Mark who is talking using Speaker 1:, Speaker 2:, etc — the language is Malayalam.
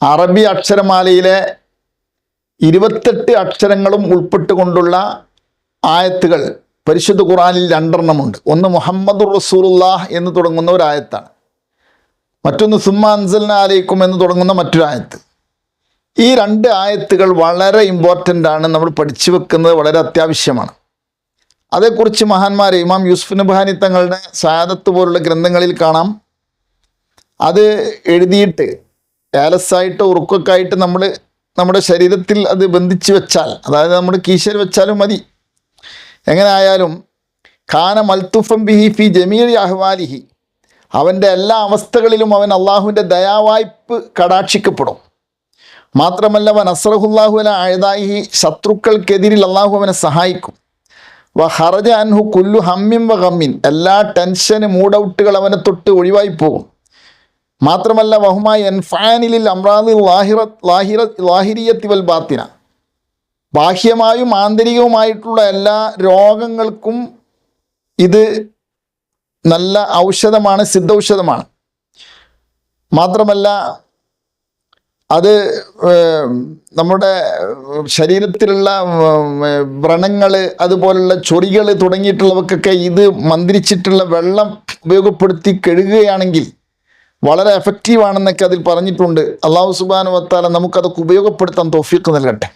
Speaker 1: അറബി അക്ഷരമാലയിലെ 28 അക്ഷരങ്ങളും ഉൾപ്പെട്ടുകൊണ്ടുള്ള ആയത്തുകൾ പരിശുദ്ധ ഖുർആനിൽ 2 എണ്ണമുണ്ട്. ഒന്ന് മുഹമ്മദുർ റസൂലുള്ളാഹ് എന്ന് തുടങ്ങുന്ന ഒരു ആയത്താണ്, മറ്റൊന്ന് സുമ്മ അൻസൽനാ അലൈക്കും എന്ന് തുടങ്ങുന്ന മറ്റൊരു ആയത്ത്. ഈ 2 ആയത്തുകൾ വളരെ ഇമ്പോർട്ടൻ്റ് ആണ്, നമ്മൾ പഠിച്ചു വെക്കുന്നത് വളരെ അത്യാവശ്യമാണ്. അതേക്കുറിച്ച് മഹാന്മാരെ ഇമാം യൂസുഫ് നബ്ഹാനി തങ്ങളുടെ സഅദത്ത് പോലുള്ള ഗ്രന്ഥങ്ങളിൽ കാണാം. അത് എഴുതിയിട്ട് ഏലസായിട്ട് ഉറുക്കൊക്കെ നമ്മൾ നമ്മുടെ ശരീരത്തിൽ അത് ബന്ധിച്ച് വെച്ചാൽ, അതായത് നമ്മുടെ കീശയിൽ വെച്ചാലും മതി, എങ്ങനെ ആയാലും ഖാന മൽത്തുഫം ബിഹി ഫി ജമീഇ അഹ്വാലിഹി, അവൻ്റെ എല്ലാ അവസ്ഥകളിലും അവൻ അള്ളാഹുവിൻ്റെ ദയാവായ്പ് കടാക്ഷിക്കപ്പെടും. മാത്രമല്ല വ നസ്റഹുല്ലാഹു അല അഅദാഇഹി, ശത്രുക്കൾക്കെതിരിൽ അള്ളാഹു അവനെ സഹായിക്കും. വ ഖറജ അൻഹു കുല്ലു ഹമ്മിൻ വ ഗമ്മിൻ, എല്ലാ ടെൻഷന് മൂഡൗട്ടുകൾ അവനെ തൊട്ട് ഒഴിവായി പോകും. മാത്രമല്ല വഹുമാ യൻഫഅനിൽ അംറാദി ലാഹിരിയത്തി വൽ ബാത്തിന, ബാഹ്യമായും ആന്തരികവുമായിട്ടുള്ള എല്ലാ രോഗങ്ങൾക്കും ഇത് നല്ല ഔഷധമാണ്, സിദ്ധൌഷധമാണ്. മാത്രമല്ല അത് നമ്മുടെ ശരീരത്തിലുള്ള വ്രണങ്ങൾ, അതുപോലുള്ള ചൊറികൾ തുടങ്ങിയിട്ടുള്ളവർക്കൊക്കെ ഇത് മന്ത്രിച്ചിട്ടുള്ള വെള്ളം ഉപയോഗപ്പെടുത്തി കഴുകുകയാണെങ്കിൽ വളരെ എഫക്റ്റീവാണെന്നൊക്കെ അതിൽ പറഞ്ഞിട്ടുണ്ട്. അല്ലാഹു സുബ്ഹാനഹു വ തആല നമുക്കതൊക്കെ ഉപയോഗപ്പെടുത്താൻ തൗഫീഖ് നൽകട്ടെ.